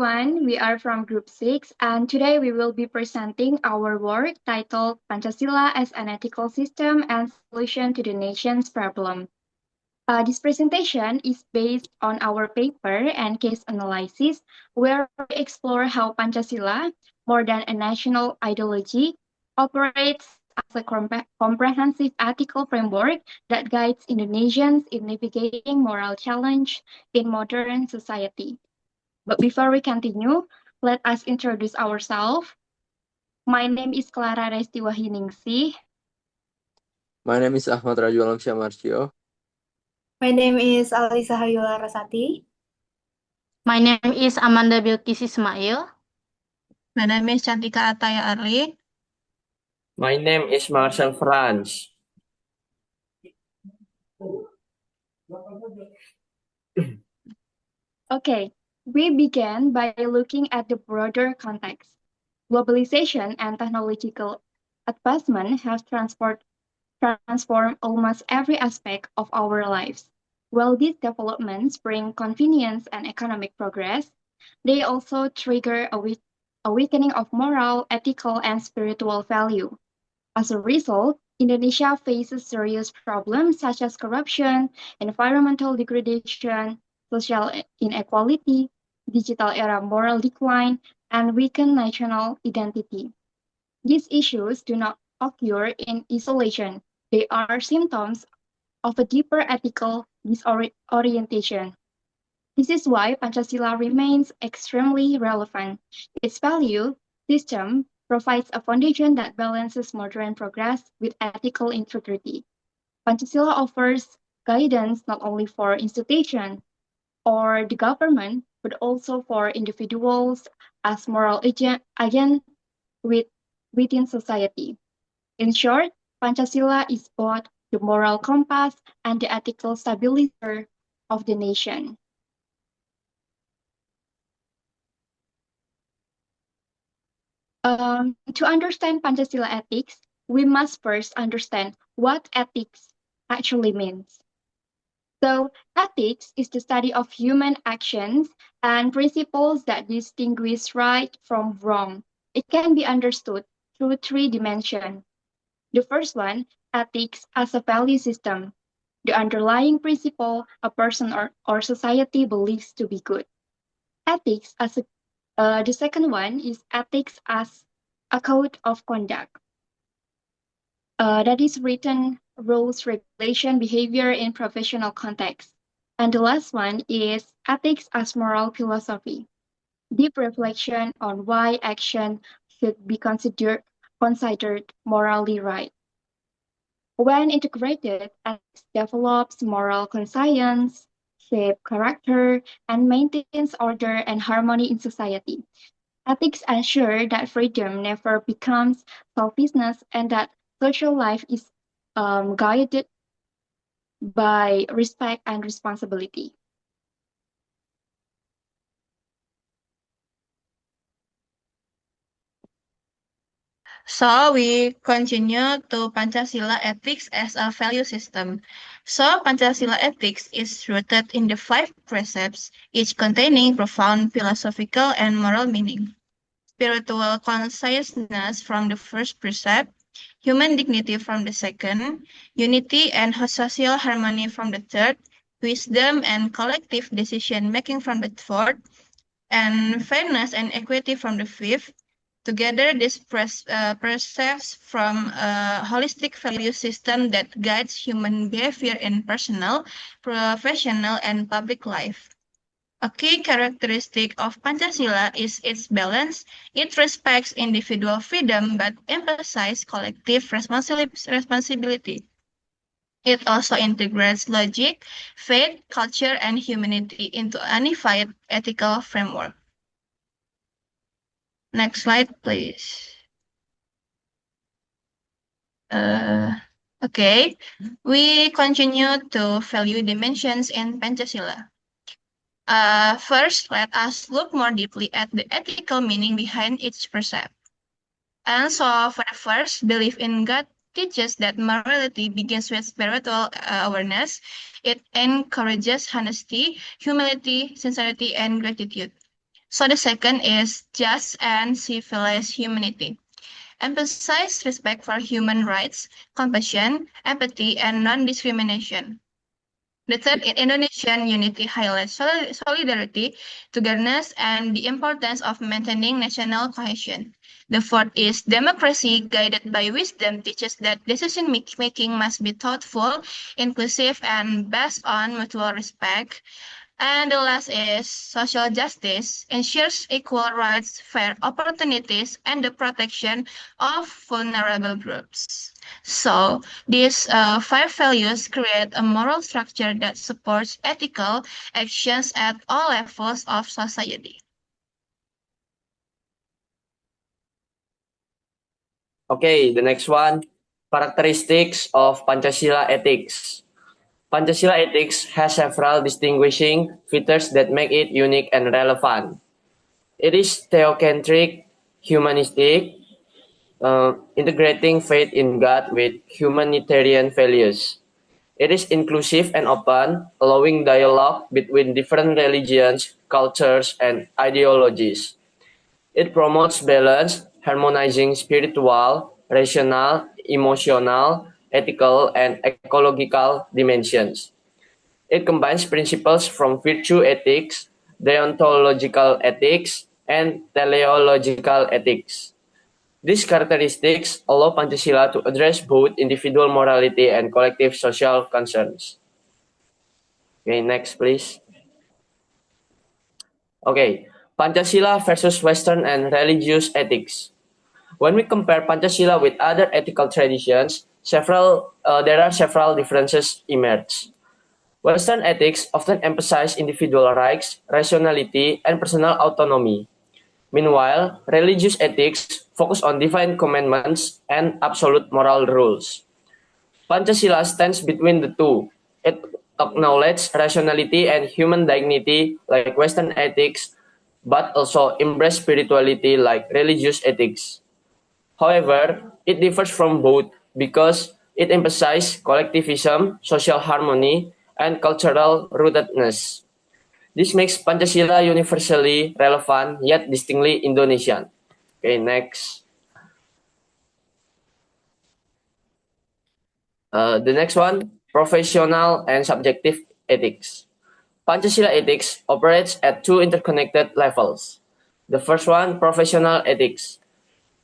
everyone, we are from Group 6 and today we will be presenting our work titled Pancasila as an Ethical System and Solution to the Nation's Problem. This presentation is based on our paper and case analysis where we explore how Pancasila, more than a national ideology, operates as a comprehensive ethical framework that guides Indonesians in navigating moral challenge in modern society. But before we continue, let us introduce ourselves. My name is Clara Restiwahiningsih. My name is Ahmad Raju Alamsyah Marsio. My name is Alisa Hayula Rasati. My name is Amanda Bilkis Ismail. My name is Cantika Ataya Arli. My name is Marcel Franz. Okay, we begin by looking at the broader context. Globalization and technological advancement have transformed almost every aspect of our lives. While these developments bring convenience and economic progress, they also trigger a weakening of moral, ethical, and spiritual value. As a result, Indonesia faces serious problems such as corruption, environmental degradation, social inequality, digital era moral decline, and weakened national identity. These issues do not occur in isolation. They are symptoms of a deeper ethical disorientation. This is why Pancasila remains extremely relevant. Its value system provides a foundation that balances modern progress with ethical integrity. Pancasila offers guidance not only for institutions or the government, but also for individuals as moral agents within society. In short, Pancasila is both the moral compass and the ethical stabilizer of the nation. To understand Pancasila ethics, we must first understand what ethics actually means. So, ethics is the study of human actions and principles that distinguish right from wrong. It can be understood through three dimensions. The first one, ethics as a value system, the underlying principle a person or society believes to be good. Ethics as the second one is ethics as a code of conduct. That is written rules, regulation, behavior in professional context. And the last one is ethics as moral philosophy, deep reflection on why action should be considered morally right. When integrated, ethics develops moral conscience, shapes character, and maintains order and harmony in society. Ethics ensure that freedom never becomes selfishness and that social life is guided by respect and responsibility. So we continue to Pancasila ethics as a value system. So Pancasila ethics is rooted in the 5 precepts, each containing profound philosophical and moral meaning. Spiritual consciousness from the first precept, human dignity from the second, unity and social harmony from the third, wisdom and collective decision-making from the fourth, and fairness and equity from the fifth. Together, these precepts from a holistic value system that guides human behavior in personal, professional, and public life. A key characteristic of Pancasila is its balance. It respects individual freedom but emphasizes collective responsibility. It also integrates logic, faith, culture, and humanity into a unified ethical framework. Next slide, please. Okay, we continue to value dimensions in Pancasila. First, let us look more deeply at the ethical meaning behind each precept. And so, for the first, belief in God teaches that morality begins with spiritual awareness. It encourages honesty, humility, sincerity, and gratitude. So the second is just and civilized humanity. Emphasize respect for human rights, compassion, empathy, and non-discrimination. The third, in Indonesian unity highlights solidarity, togetherness, and the importance of maintaining national cohesion. The fourth is democracy guided by wisdom teaches that decision making must be thoughtful, inclusive, and based on mutual respect. And the last is social justice ensures equal rights, fair opportunities, and the protection of vulnerable groups. So, these five values create a moral structure that supports ethical actions at all levels of society. Okay, the next one, characteristics of Pancasila ethics. Pancasila ethics has several distinguishing features that make it unique and relevant. It is theocentric, humanistic, integrating faith in God with humanitarian values. It is inclusive and open, allowing dialogue between different religions, cultures, and ideologies. It promotes balance, harmonizing spiritual, rational, emotional, ethical, and ecological dimensions. It combines principles from virtue ethics, deontological ethics, and teleological ethics. These characteristics allow Pancasila to address both individual morality and collective social concerns. Okay, next please. Okay, Pancasila versus Western and religious ethics. When we compare Pancasila with other ethical traditions, there are several differences emerge. Western ethics often emphasize individual rights, rationality, and personal autonomy. Meanwhile, religious ethics focus on divine commandments and absolute moral rules. Pancasila stands between the two. It acknowledges rationality and human dignity like Western ethics, but also embraces spirituality like religious ethics. However, it differs from both because it emphasizes collectivism, social harmony, and cultural rootedness. This makes Pancasila universally relevant yet distinctly Indonesian. Okay, next. The next one, professional and subjective ethics. Pancasila ethics operates at two interconnected levels. The first one, professional ethics.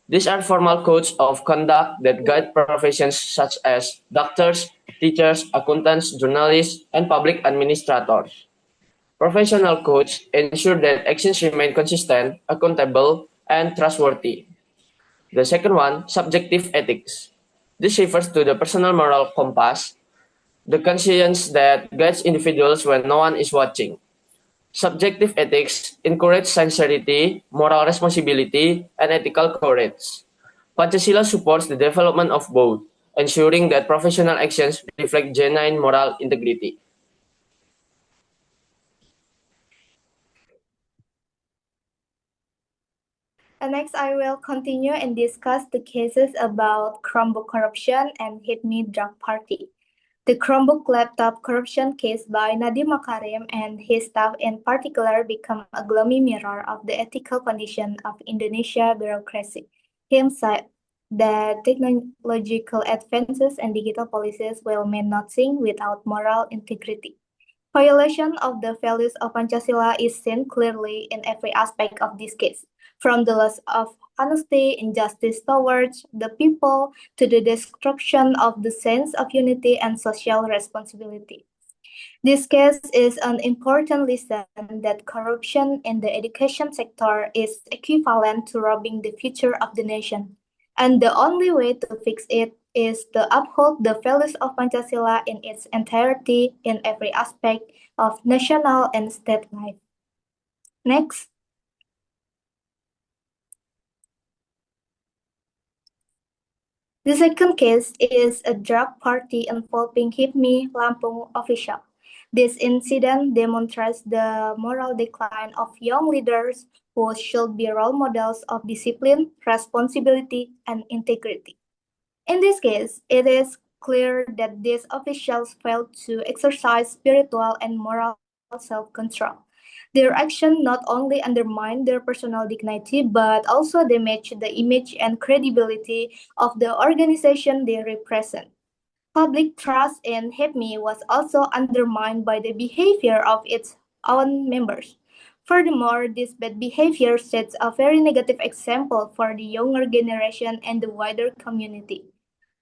These are formal codes of conduct that guide professions such as doctors, teachers, accountants, journalists, and public administrators. Professional codes ensure that actions remain consistent, accountable, and trustworthy. The second one, subjective ethics. This refers to the personal moral compass, the conscience that guides individuals when no one is watching. Subjective ethics encourage sincerity, moral responsibility, and ethical courage. Pancasila supports the development of both, ensuring that professional actions reflect genuine moral integrity. And next, I will continue and discuss the cases about Chromebook corruption and Hit Me Drug Party. The Chromebook laptop corruption case by Nadiem Makarim and his staff in particular became a gloomy mirror of the ethical condition of Indonesia bureaucracy. He said that technological advances and digital policies will mean nothing without moral integrity. Violation of the values of Pancasila is seen clearly in every aspect of this case, from the loss of honesty and justice towards the people to the destruction of the sense of unity and social responsibility. This case is an important lesson that corruption in the education sector is equivalent to robbing the future of the nation. And the only way to fix it is to uphold the values of Pancasila in its entirety in every aspect of national and state life. Next. The second case is a drug party involving HIPMI Lampung official. This incident demonstrates the moral decline of young leaders who should be role models of discipline, responsibility, and integrity. In this case, it is clear that these officials failed to exercise spiritual and moral self-control. Their action not only undermine their personal dignity, but also damage the image and credibility of the organization they represent. Public trust in HIPME was also undermined by the behavior of its own members. Furthermore, this bad behavior sets a very negative example for the younger generation and the wider community.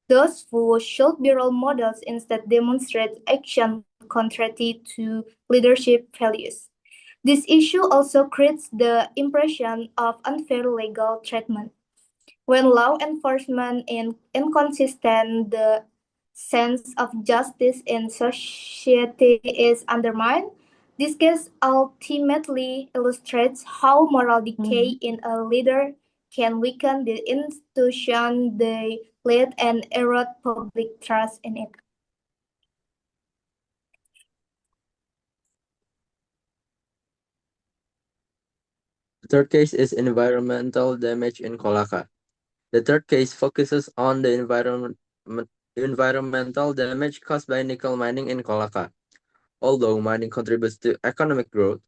Those who should be role models instead demonstrate action contrary to leadership values. This issue also creates the impression of unfair legal treatment. When law enforcement is inconsistent, the sense of justice in society is undermined. This case ultimately illustrates how moral decay in a leader can weaken the institution they lead and erode public trust in it. The third case is environmental damage in Kolaka. The third case focuses on the environmental damage caused by nickel mining in Kolaka. Although mining contributes to economic growth,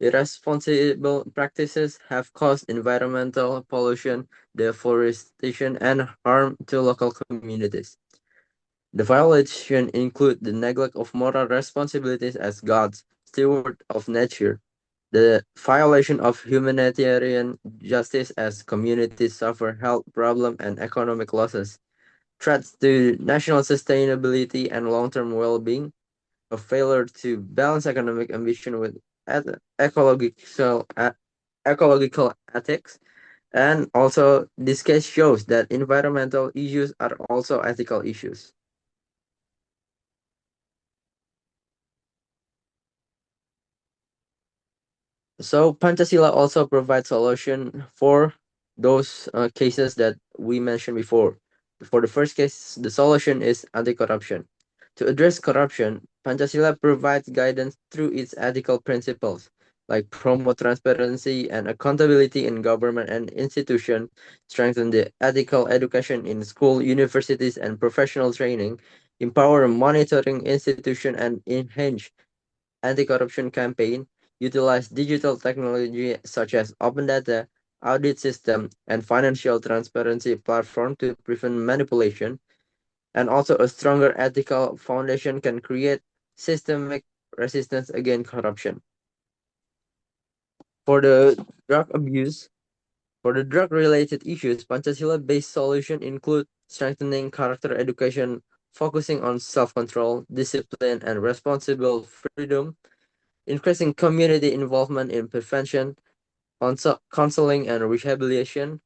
irresponsible practices have caused environmental pollution, deforestation, and harm to local communities. The violations include the neglect of moral responsibilities as gods, steward of nature, the violation of humanitarian justice as communities suffer health problems and economic losses, threats to national sustainability and long-term well-being, a failure to balance economic ambition with ecological ethics, and also this case shows that environmental issues are also ethical issues. So Pancasila also provides solution for those cases that we mentioned before. For the first case, the solution is anti-corruption. To address corruption, Pancasila provides guidance through its ethical principles, like promote transparency and accountability in government and institution, strengthen the ethical education in school, universities, and professional training, empower monitoring institution, and enhance anti-corruption campaign, utilize digital technology such as open data, audit system, and financial transparency platform to prevent manipulation, and also a stronger ethical foundation can create systemic resistance against corruption. For the drug-related issues, Pancasila-based solutions include strengthening character education, focusing on self-control, discipline, and responsible freedom, increasing community involvement in prevention, counseling and rehabilitation,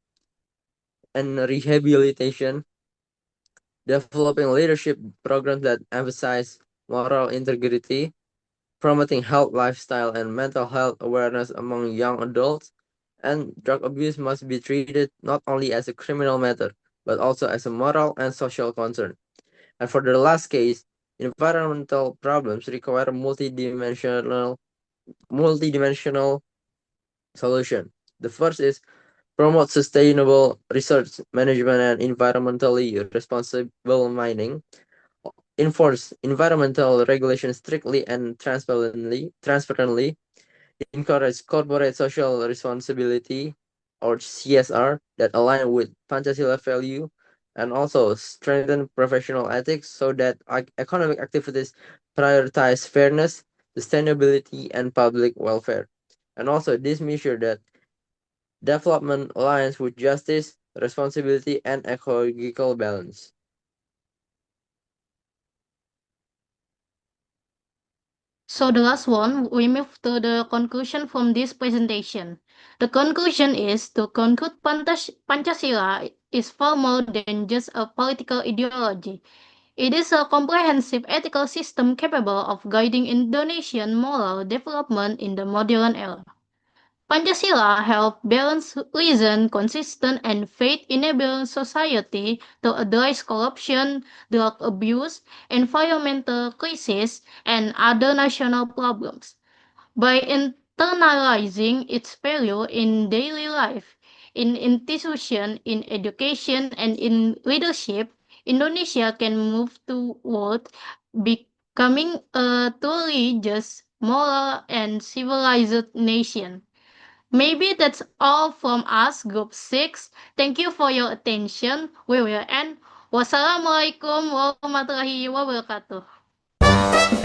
developing leadership programs that emphasize moral integrity, promoting health lifestyle and mental health awareness among young adults, and drug abuse must be treated not only as a criminal matter, but also as a moral and social concern. And for the last case, environmental problems require multidimensional solution. The first is promote sustainable research management and environmentally responsible mining, enforce environmental regulations strictly and transparently, encourage corporate social responsibility or CSR that align with Pancasila value, and also strengthen professional ethics so that economic activities prioritize fairness, sustainability, and public welfare. And also this measure that development aligns with justice, responsibility, and ecological balance. So the last one, we move to the conclusion from this presentation. The conclusion is to conclude Pancasila is far more than just a political ideology. It is a comprehensive ethical system capable of guiding Indonesian moral development in the modern era. Pancasila help balance reason, consistent, and faith-enabled society to address corruption, drug abuse, environmental crisis, and other national problems. By internalizing its value in daily life, in institution, in education, and in leadership, Indonesia can move toward becoming a truly just, moral, and civilized nation. Maybe that's all from us, Group 6. Thank you for your attention. We will end. Wassalamualaikum warahmatullahi wabarakatuh.